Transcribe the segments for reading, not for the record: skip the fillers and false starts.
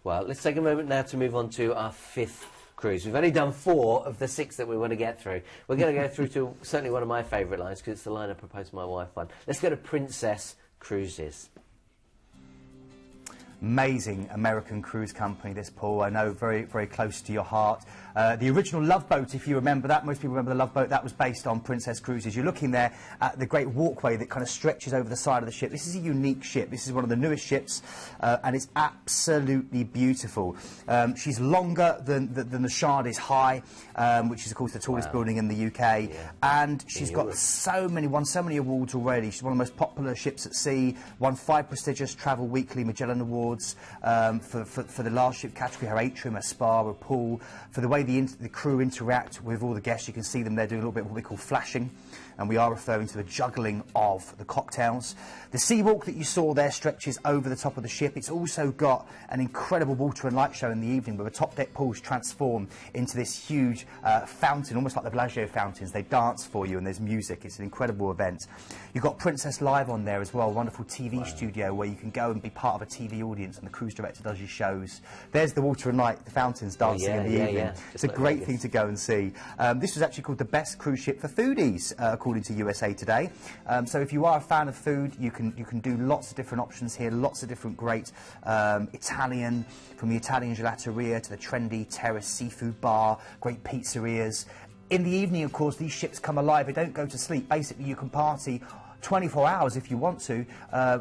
Well, let's take a moment now to move on to our 5th cruise. We've only done 4 of the 6 that we want to get through. We're going to go through to certainly one of my favourite lines, because it's the line I proposed to my wife on. Let's go to Princess Cruises. Amazing American cruise company, this, Paul. I know, very, very close to your heart. The original Love Boat, if you remember that, most people remember the Love Boat, that was based on Princess Cruises. You're looking there at the great walkway that kind of stretches over the side of the ship. This is a unique ship. This is one of the newest ships, and it's absolutely beautiful. She's longer than the Shard is high, which is, of course, the tallest building in the UK. Yeah. And she's got won so many awards already. She's one of the most popular ships at sea, won 5 prestigious Travel Weekly Magellan Awards for the large ship category, her atrium, her spa, her pool, for the way the crew interact with all the guests. You can see them there doing a little bit of what we call flashing, and we are referring to the juggling of the cocktails. The sea walk that you saw there stretches over the top of the ship. It's also got an incredible water and light show in the evening, where the top deck pools transform into this huge fountain, almost like the Bellagio fountains. They dance for you and there's music. It's an incredible event. You've got Princess Live on there as well, a wonderful TV studio where you can go and be part of a TV audience, and the cruise director does your shows. There's the water and light, the fountains dancing in the evening. Yeah. It's a great thing to go and see. This was actually called the best cruise ship for foodies, according to USA Today. So if you are a fan of food, you can do lots of different options here, lots of different great Italian, from the Italian gelateria to the trendy terrace seafood bar, great pizzerias. In the evening, of course, these ships come alive. They don't go to sleep. Basically, you can party 24 hours if you want to,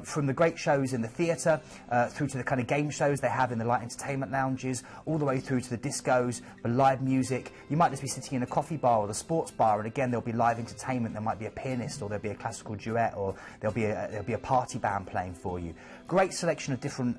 from the great shows in the theatre through to the kind of game shows they have in the light entertainment lounges, all the way through to the discos, the live music. You might just be sitting in a coffee bar or the sports bar, and again there'll be live entertainment. There might be a pianist, or there'll be a classical duet, or there'll be a party band playing for you. Great selection of different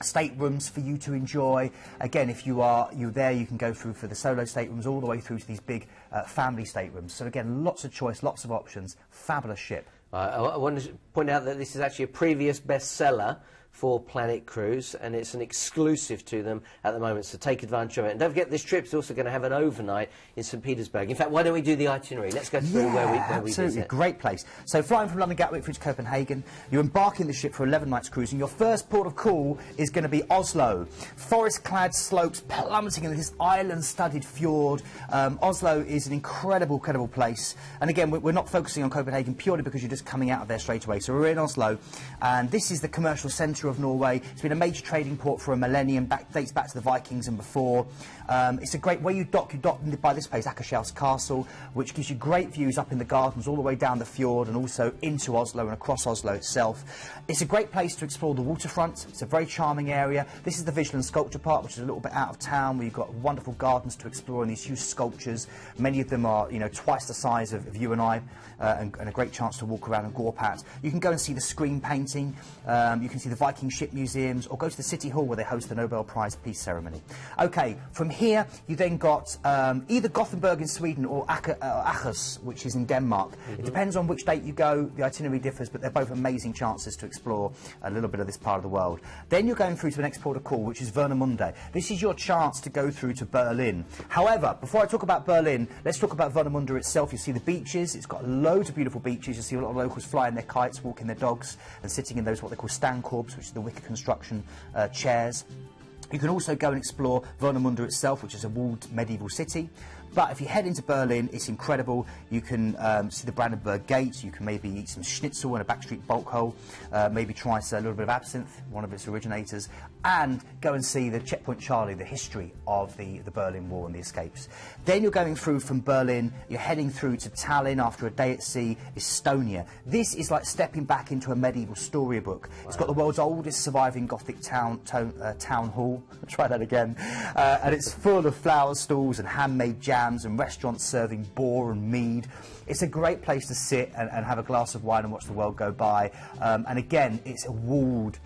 staterooms for you to enjoy. Again, if you're there, you can go through for the solo staterooms all the way through to these big family staterooms. So again, lots of choice, lots of options. Fabulous ship. I want to point out that this is actually a previous bestseller for Planet Cruise, and it's an exclusive to them at the moment, so take advantage of it. And don't forget, this trip's also going to have an overnight in St Petersburg. In fact, why don't we do the itinerary? Let's go through where we absolutely visit. Great place. So flying from London Gatwick through to Copenhagen, you embark in the ship for 11 nights cruising. Your first port of call is going to be Oslo. Forest-clad slopes plummeting into this island-studded fjord. Oslo is an incredible place. And again, we're not focusing on Copenhagen purely because you're just coming out of there straight away. So we're in Oslo, and this is the commercial centre of Norway. It's been a major trading port for a millennium, dates back to the Vikings and before. It's a great way you dock by this place, Akershus Castle, which gives you great views up in the gardens all the way down the fjord and also into Oslo and across Oslo itself. It's a great place to explore the waterfront. It's a very charming area. This is the Visual and Sculpture Park, which is a little bit out of town, where you've got wonderful gardens to explore and these huge sculptures. Many of them are, twice the size of you and I, and a great chance to walk around and gawp at. You can go and see the screen painting. You can see the Viking ship museums, or go to the City Hall where they host the Nobel Prize Peace Ceremony. Okay, from here you then got either Gothenburg in Sweden or Aarhus, which is in Denmark. It depends on which date you go. The itinerary differs, but they're both amazing chances to explore a little bit of this part of the world. Then you're going through to the next port of call, which is Warnemünde. This is your chance to go through to Berlin. However, before I talk about Berlin, let's talk about Warnemünde itself. You see the beaches. It's got loads of beautiful beaches. You see a lot of locals flying their kites, walking their dogs, and sitting in those what they call standkorbs, which is the wicker construction chairs. You can also go and explore Warnemünde itself, which is a walled medieval city. But if you head into Berlin, it's incredible. You can see the Brandenburg Gate. You can maybe eat some schnitzel in a backstreet bulk hole. Maybe try a little bit of absinthe, one of its originators. And go and see the Checkpoint Charlie, the history of the Berlin Wall and the escapes. Then you're going through from Berlin. You're heading through to Tallinn after a day at sea, Estonia. This is like stepping back into a medieval storybook. Wow. It's got the world's oldest surviving Gothic town hall. I'll try that again. And it's full of flower stalls and handmade jams and restaurants serving boar and mead. It's a great place to sit and have a glass of wine and watch the world go by. And again, it's a walled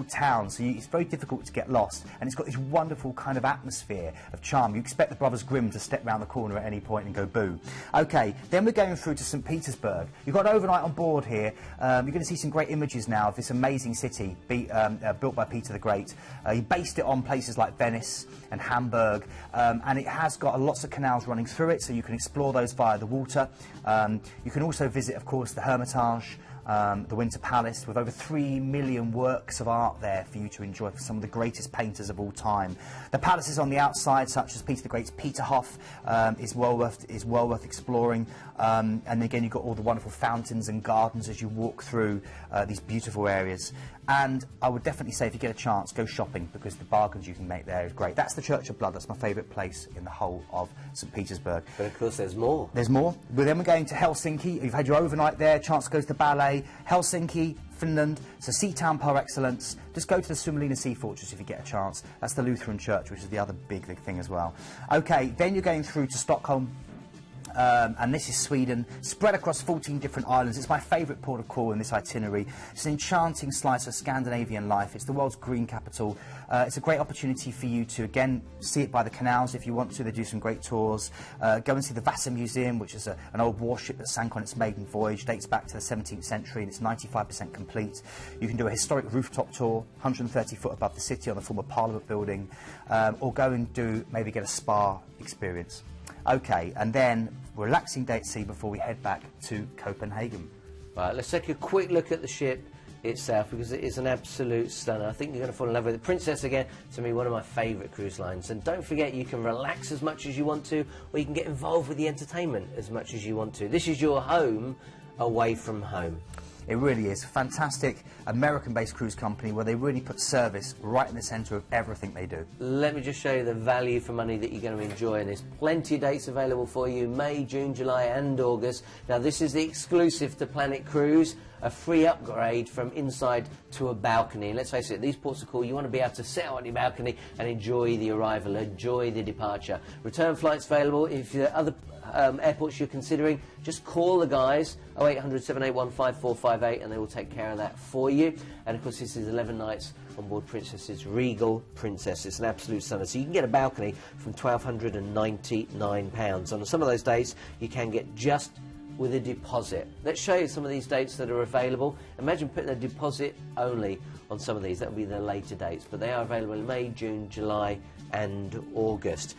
town, so it's very difficult to get lost, and it's got this wonderful kind of atmosphere of charm. You expect the Brothers Grimm to step round the corner at any point and go boo. Okay, then we're going through to St Petersburg. You've got overnight on board here. You're going to see some great images now of this amazing city built by Peter the Great. He based it on places like Venice and Hamburg, and it has got lots of canals running through it, so you can explore those via the water. You can also visit, of course, the Hermitage, the Winter Palace, with over 3 million works of art there for you to enjoy, for some of the greatest painters of all time. The palaces on the outside, such as Peter the Great's Peterhof, is well worth exploring. And again, you've got all the wonderful fountains and gardens as you walk through these beautiful areas. And I would definitely say, if you get a chance, go shopping, because the bargains you can make there is great. That's the Church of Blood. That's my favourite place in the whole of St Petersburg. But of course there's more. There's more. But then we're going to Helsinki. You've had your overnight there, chance to go to the ballet. Helsinki, Finland, it's a sea town par excellence. Just go to the Suomenlinna Sea Fortress if you get a chance. That's the Lutheran church, which is the other big thing as well. OK, then you're going through to Stockholm. And this is Sweden, spread across 14 different islands. It's my favourite port of call in this itinerary. It's an enchanting slice of Scandinavian life. It's the world's green capital. It's a great opportunity for you to, again, see it by the canals if you want to. They do some great tours. Go and see the Vasa Museum, which is an old warship that sank on its maiden voyage, dates back to the 17th century, and it's 95% complete. You can do a historic rooftop tour, 130 foot above the city on the former Parliament building, or go and maybe get a spa experience. OK, and then relaxing day at sea before we head back to Copenhagen. Right, let's take a quick look at the ship itself, because it is an absolute stunner. I think you're going to fall in love with it. Princess, again, to me, one of my favourite cruise lines. And don't forget, you can relax as much as you want to, or you can get involved with the entertainment as much as you want to. This is your home away from home. It really is. Fantastic American-based cruise company where they really put service right in the centre of everything they do. Let me just show you the value for money that you're going to enjoy, and there's plenty of dates available for you, May, June, July and August. Now this is the exclusive to Planet Cruise, a free upgrade from inside to a balcony. And let's face it, these ports of call, you want to be able to sit out on your balcony and enjoy the arrival, enjoy the departure. Return flights available. If there are other airports you're considering, just call the guys, 0800 781 5458, and they will take care of that for you. And of course, this is 11 nights on board Princess's Regal Princess. It's an absolute stunner. So you can get a balcony from £1,299. On some of those days, you can get just with a deposit. Let's show you some of these dates that are available. Imagine putting a deposit only on some of these. That would be the later dates, but they are available in May, June, July and August.